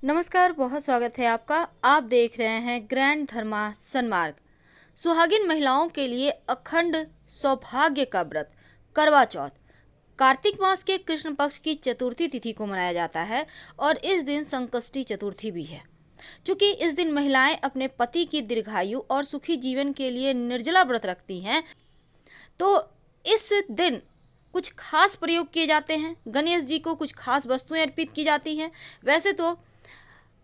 नमस्कार, बहुत स्वागत है आपका। आप देख रहे हैं ग्रैंड धर्मा सन्मार्ग। सुहागिन महिलाओं के लिए अखंड सौभाग्य का व्रत करवा चौथ कार्तिक मास के कृष्ण पक्ष की चतुर्थी तिथि को मनाया जाता है और इस दिन संकष्टी चतुर्थी भी है। क्योंकि इस दिन महिलाएं अपने पति की दीर्घायु और सुखी जीवन के लिए निर्जला व्रत रखती हैं, तो इस दिन कुछ खास प्रयोग किए जाते हैं। गणेश जी को कुछ खास वस्तुएं अर्पित की जाती हैं। वैसे तो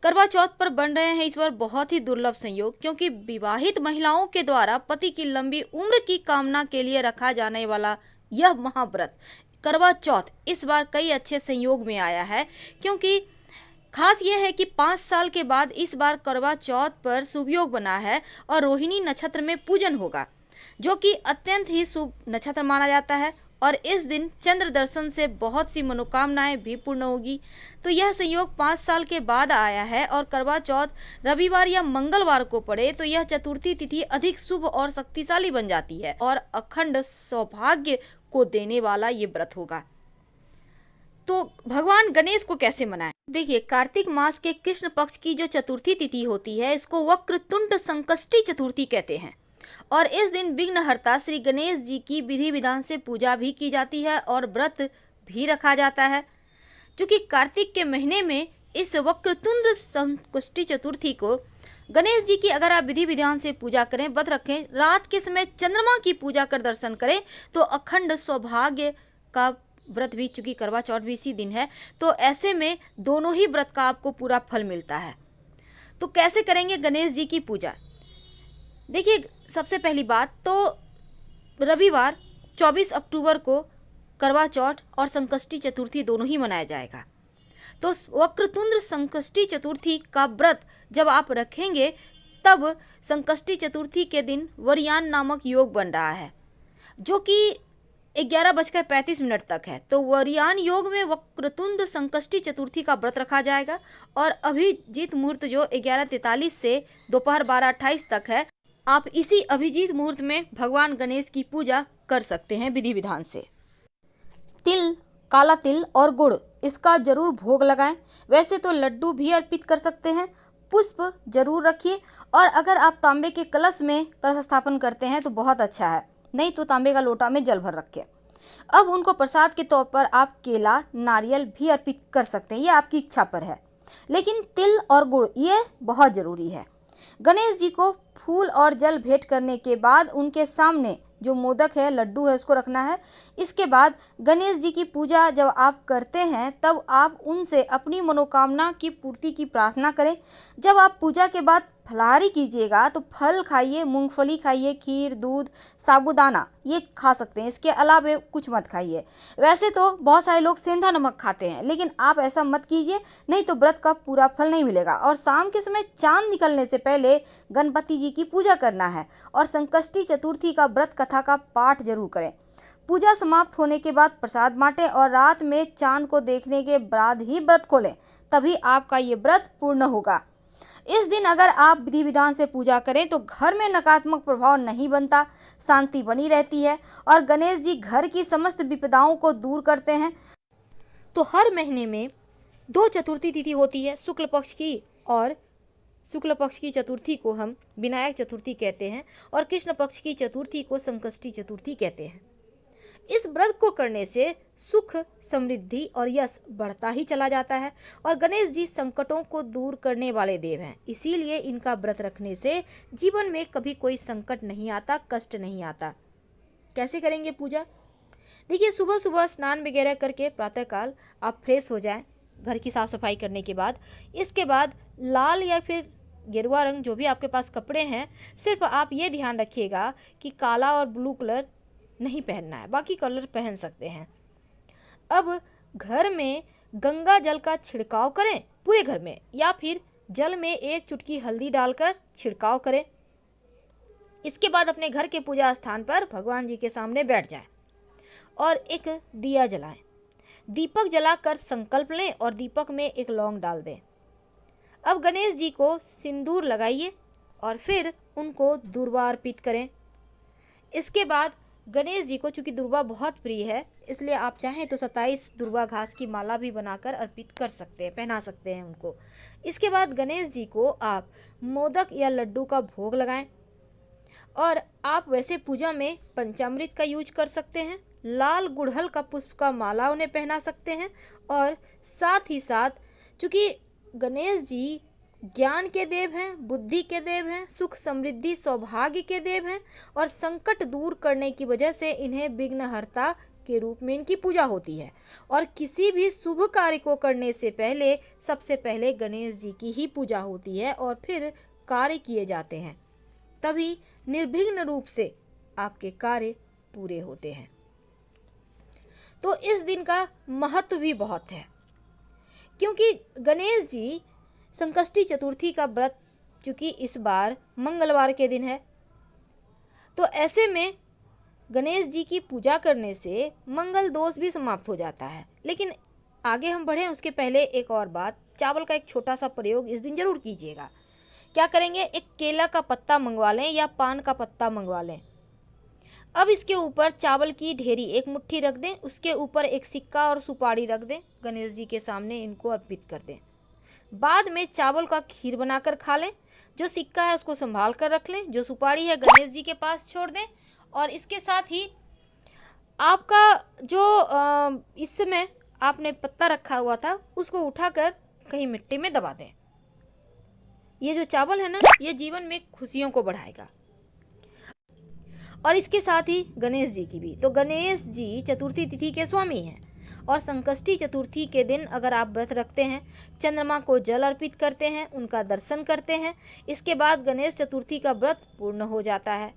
करवा चौथ पर बन रहे हैं इस बार बहुत ही दुर्लभ संयोग, क्योंकि विवाहित महिलाओं के द्वारा पति की लंबी उम्र की कामना के लिए रखा जाने वाला यह महाव्रत करवा चौथ इस बार कई अच्छे संयोग में आया है। क्योंकि खास यह है कि 5 साल के बाद इस बार करवा चौथ पर शुभ योग बना है और रोहिणी नक्षत्र में पूजन होगा, जो कि अत्यंत ही शुभ नक्षत्र माना जाता है। और इस दिन चंद्र दर्शन से बहुत सी मनोकामनाएं भी पूर्ण होगी। तो यह संयोग 5 साल के बाद आया है और करवा चौथ रविवार या मंगलवार को पड़े तो यह चतुर्थी तिथि अधिक शुभ और शक्तिशाली बन जाती है और अखंड सौभाग्य को देने वाला ये व्रत होगा। तो भगवान गणेश को कैसे मनाएं? देखिए, कार्तिक मास के कृष्ण पक्ष की जो चतुर्थी तिथि होती है इसको वक्रतुंड संकष्टी चतुर्थी कहते हैं और इस दिन विघ्नहर्ता श्री गणेश जी की विधि विधान से पूजा भी की जाती है और व्रत भी रखा जाता है। क्योंकि कार्तिक के महीने में इस वक्रतुंड संकष्टी चतुर्थी को गणेश जी की अगर आप विधि विधान से पूजा करें, व्रत रखें, रात के समय चंद्रमा की पूजा कर दर्शन करें तो अखंड सौभाग्य का व्रत भी, चूंकि करवा चौथ भी इसी दिन है, तो ऐसे में दोनों ही व्रत का आपको पूरा फल मिलता है। तो कैसे करेंगे गणेश जी की पूजा? देखिए, सबसे पहली बात तो रविवार 24 अक्टूबर को करवा चौथ और संकष्टी चतुर्थी दोनों ही मनाया जाएगा। तो वक्रतुंड संकष्टी चतुर्थी का व्रत जब आप रखेंगे तब संकष्टी चतुर्थी के दिन वरयान नामक योग बन रहा है, जो कि 11:35 तक है। तो वरयान योग में वक्रतुंड संकष्टी चतुर्थी का व्रत रखा जाएगा और अभिजीत मुहूर्त जो 11:43 से दोपहर 12:28 तक है, आप इसी अभिजीत मुहूर्त में भगवान गणेश की पूजा कर सकते हैं विधि विधान से। तिल, काला तिल और गुड़ इसका जरूर भोग लगाएं। वैसे तो लड्डू भी अर्पित कर सकते हैं, पुष्प जरूर रखिए और अगर आप तांबे के कलश में कलश स्थापन करते हैं तो बहुत अच्छा है, नहीं तो तांबे का लोटा में जल भर रखें। अब उनको प्रसाद के तौर पर आप केला, नारियल भी अर्पित कर सकते हैं, ये आपकी इच्छा पर है, लेकिन तिल और गुड़ ये बहुत ज़रूरी है। गणेश जी को फूल और जल भेंट करने के बाद उनके सामने जो मोदक है, लड्डू है, उसको रखना है। इसके बाद गणेश जी की पूजा जब आप करते हैं तब आप उनसे अपनी मनोकामना की पूर्ति की प्रार्थना करें। जब आप पूजा के बाद फलाहारी कीजिएगा तो फल खाइए, मूंगफली खाइए, खीर, दूध, साबूदाना ये खा सकते हैं, इसके अलावा कुछ मत खाइए। वैसे तो बहुत सारे लोग सेंधा नमक खाते हैं, लेकिन आप ऐसा मत कीजिए, नहीं तो व्रत का पूरा फल नहीं मिलेगा। और शाम के समय चांद निकलने से पहले गणपति जी की पूजा करना है और संकष्टी चतुर्थी का व्रत कथा का पाठ जरूर करें। पूजा समाप्त होने के बाद प्रसाद बांटें और रात में चांद को देखने के बाद ही व्रत खोलें, तभी आपका ये व्रत पूर्ण होगा। इस दिन अगर आप विधि विधान से पूजा करें तो घर में नकारात्मक प्रभाव नहीं बनता, शांति बनी रहती है और गणेश जी घर की समस्त विपदाओं को दूर करते हैं। तो हर महीने में 2 चतुर्थी तिथि होती है, शुक्ल पक्ष की, और शुक्ल पक्ष की चतुर्थी को हम विनायक चतुर्थी कहते हैं और कृष्ण पक्ष की चतुर्थी को संकष्टी चतुर्थी कहते हैं। इस व्रत को करने से सुख, समृद्धि और यश बढ़ता ही चला जाता है और गणेश जी संकटों को दूर करने वाले देव हैं, इसीलिए इनका व्रत रखने से जीवन में कभी कोई संकट नहीं आता, कष्ट नहीं आता। कैसे करेंगे पूजा? देखिए, सुबह सुबह स्नान वगैरह करके प्रातःकाल आप फ्रेश हो जाएं, घर की साफ सफाई करने के बाद। इसके बाद लाल या फिर गेरुआ रंग जो भी आपके पास कपड़े हैं, सिर्फ आप ये ध्यान रखिएगा कि काला और ब्लू कलर नहीं पहनना है, बाकी कलर पहन सकते हैं। अब घर में गंगा जल का छिड़काव करें पूरे घर में, या फिर जल में 1 चुटकी हल्दी डालकर छिड़काव करें। इसके बाद अपने घर के पूजा स्थान पर भगवान जी के सामने बैठ जाएं और एक दिया जलाएं। दीपक जलाकर संकल्प लें और दीपक में एक लौंग डाल दें। अब गणेश जी को सिंदूर लगाइए और फिर उनको दूर्वा अर्पित करें। इसके बाद गणेश जी को चूँकि दुर्वा बहुत प्रिय है, इसलिए आप चाहें तो 27 दुर्वा घास की माला भी बनाकर अर्पित कर सकते हैं, पहना सकते हैं उनको। इसके बाद गणेश जी को आप मोदक या लड्डू का भोग लगाएं। और आप वैसे पूजा में पंचामृत का यूज कर सकते हैं, लाल गुड़हल का पुष्प का माला उन्हें पहना सकते हैं। और साथ ही साथ चूँकि गणेश जी ज्ञान के देव हैं, बुद्धि के देव हैं, सुख समृद्धि सौभाग्य के देव हैं और संकट दूर करने की वजह से इन्हें विघ्नहर्ता के रूप में इनकी पूजा होती है। और किसी भी शुभ कार्य को करने से पहले सबसे पहले गणेश जी की ही पूजा होती है और फिर कार्य किए जाते हैं, तभी निर्विघ्न रूप से आपके कार्य पूरे होते हैं। तो इस दिन का महत्व भी बहुत है, क्योंकि गणेश जी संकष्टी चतुर्थी का व्रत चूँकि इस बार मंगलवार के दिन है, तो ऐसे में गणेश जी की पूजा करने से मंगल दोष भी समाप्त हो जाता है। लेकिन आगे हम बढ़ें उसके पहले एक और बात, चावल का एक छोटा सा प्रयोग इस दिन जरूर कीजिएगा। क्या करेंगे, एक केला का पत्ता मंगवा लें या पान का पत्ता मंगवा लें। अब इसके ऊपर चावल की ढेरी एक मुट्ठी रख दें, उसके ऊपर एक सिक्का और सुपारी रख दें, गणेश जी के सामने इनको अर्पित कर दें। बाद में चावल का खीर बनाकर खा लें। जो सिक्का है उसको संभाल कर रख लें, जो सुपारी है गणेश जी के पास छोड़ दें। और इसके साथ ही आपका जो इस समय आपने पत्ता रखा हुआ था उसको उठाकर कहीं मिट्टी में दबा दें। ये जो चावल है ना, ये जीवन में खुशियों को बढ़ाएगा। और इसके साथ ही गणेश जी की भी, तो गणेश जी चतुर्थी तिथि के स्वामी हैं और संकष्टी चतुर्थी के दिन अगर आप व्रत रखते हैं, चंद्रमा को जल अर्पित करते हैं, उनका दर्शन करते हैं, इसके बाद गणेश चतुर्थी का व्रत पूर्ण हो जाता है।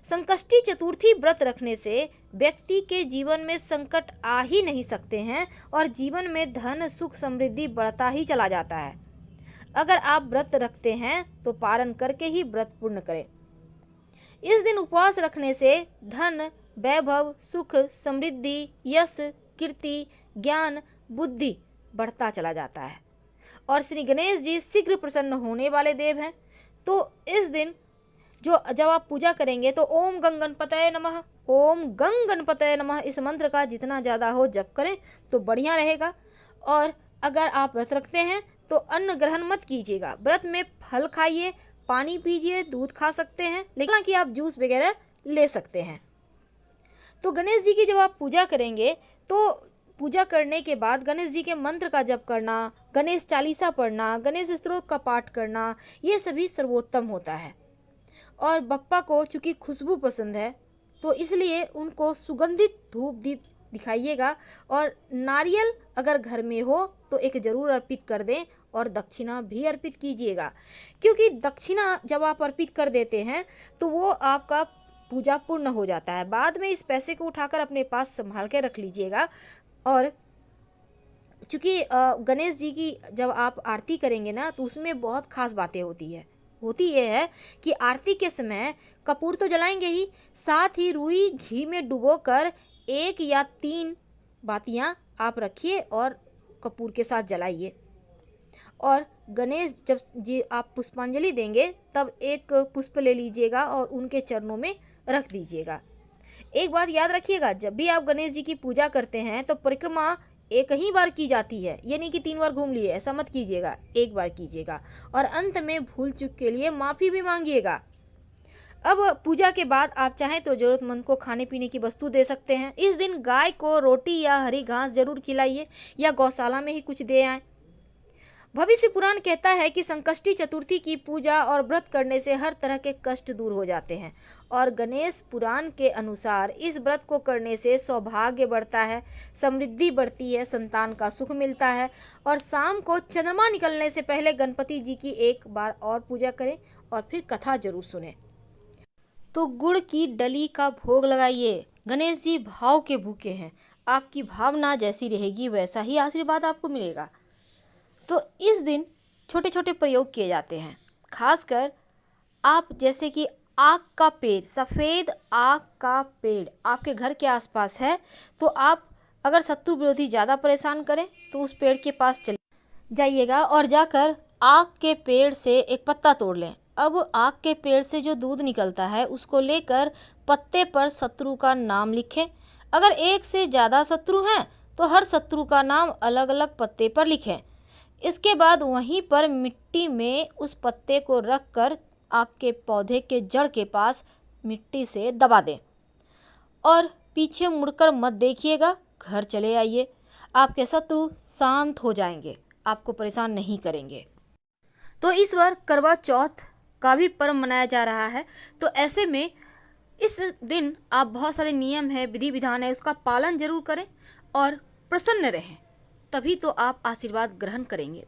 संकष्टी चतुर्थी व्रत रखने से व्यक्ति के जीवन में संकट आ ही नहीं सकते हैं और जीवन में धन सुख समृद्धि बढ़ता ही चला जाता है। अगर आप व्रत रखते हैं तो पारण करके ही व्रत पूर्ण करें। इस दिन उपवास रखने से धन वैभव सुख समृद्धि यश कीर्ति ज्ञान बुद्धि बढ़ता चला जाता है और श्री गणेश जी शीघ्र प्रसन्न होने वाले देव हैं। तो इस दिन जब आप पूजा करेंगे तो ओम गंग गणपतये नमः, ओम गंग गणपतये नमः इस मंत्र का जितना ज़्यादा हो जप करें तो बढ़िया रहेगा। और अगर आप व्रत रखते हैं तो अन्न ग्रहण मत कीजिएगा, व्रत में फल खाइए, पानी पीजिए, दूध खा सकते हैं, लेकिन कि आप जूस वगैरह ले सकते हैं। तो गणेश जी की जब आप पूजा करेंगे तो पूजा करने के बाद गणेश जी के मंत्र का जप करना, गणेश चालीसा पढ़ना, गणेश स्तोत्र का पाठ करना, ये सभी सर्वोत्तम होता है। और बप्पा को चूँकि खुशबू पसंद है तो इसलिए उनको सुगंधित धूप दीप दिखाइएगा। और नारियल अगर घर में हो तो एक ज़रूर अर्पित कर दें और दक्षिणा भी अर्पित कीजिएगा, क्योंकि दक्षिणा जब आप अर्पित कर देते हैं तो वो आपका पूजा पूर्ण हो जाता है। बाद में इस पैसे को उठाकर अपने पास संभाल के रख लीजिएगा। और चूँकि गणेश जी की जब आप आरती करेंगे ना तो उसमें बहुत खास बातें होती ये है कि आरती के समय कपूर तो जलाएंगे ही, साथ ही रुई घी में डुबोकर 1 या 3 बातियां आप रखिए और कपूर के साथ जलाइए। और गणेश जब जी आप पुष्पांजलि देंगे तब एक पुष्प ले लीजिएगा और उनके चरणों में रख दीजिएगा। एक बात याद रखिएगा, जब भी आप गणेश जी की पूजा करते हैं तो परिक्रमा एक ही बार की जाती है, ये नहीं कि 3 बार घूम लिए, ऐसा मत कीजिएगा, एक बार कीजिएगा। और अंत में भूल चूक के लिए माफ़ी भी मांगिएगा। अब पूजा के बाद आप चाहें तो ज़रूरतमंद को खाने पीने की वस्तु दे सकते हैं। इस दिन गाय को रोटी या हरी घास जरूर खिलाइए या गौशाला में ही कुछ दे आएँ। भविष्य पुराण कहता है कि संकष्टी चतुर्थी की पूजा और व्रत करने से हर तरह के कष्ट दूर हो जाते हैं। और गणेश पुराण के अनुसार इस व्रत को करने से सौभाग्य बढ़ता है, समृद्धि बढ़ती है, संतान का सुख मिलता है। और शाम को चंद्रमा निकलने से पहले गणपति जी की एक बार और पूजा करें और फिर कथा जरूर सुनें। तो गुड़ की डली का भोग लगाइए। गणेश जी भाव के भूखे हैं, आपकी भावना जैसी रहेगी वैसा ही आशीर्वाद आपको मिलेगा। तो इस दिन छोटे छोटे प्रयोग किए जाते हैं, खासकर आप जैसे कि आक का पेड़, सफ़ेद आक का पेड़ आपके घर के आसपास है तो आप अगर शत्रु विरोधी ज़्यादा परेशान करें तो उस पेड़ के पास चले जाइएगा और जाकर आक के पेड़ से एक पत्ता तोड़ लें। अब आक के पेड़ से जो दूध निकलता है उसको लेकर पत्ते पर शत्रु का नाम लिखें। अगर एक से ज़्यादा शत्रु हैं तो हर शत्रु का नाम अलग अलग पत्ते पर लिखें। इसके बाद वहीं पर मिट्टी में उस पत्ते को रख कर आक के पौधे के जड़ के पास मिट्टी से दबा दें और पीछे मुड़कर मत देखिएगा, घर चले आइए। आपके शत्रु शांत हो जाएंगे, आपको परेशान नहीं करेंगे। तो इस बार करवा चौथ का भी पर्व मनाया जा रहा है, तो ऐसे में इस दिन आप बहुत सारे नियम है, विधि विधान है, उसका पालन जरूर करें और प्रसन्न रहें, तभी तो आप आशीर्वाद ग्रहण करेंगे।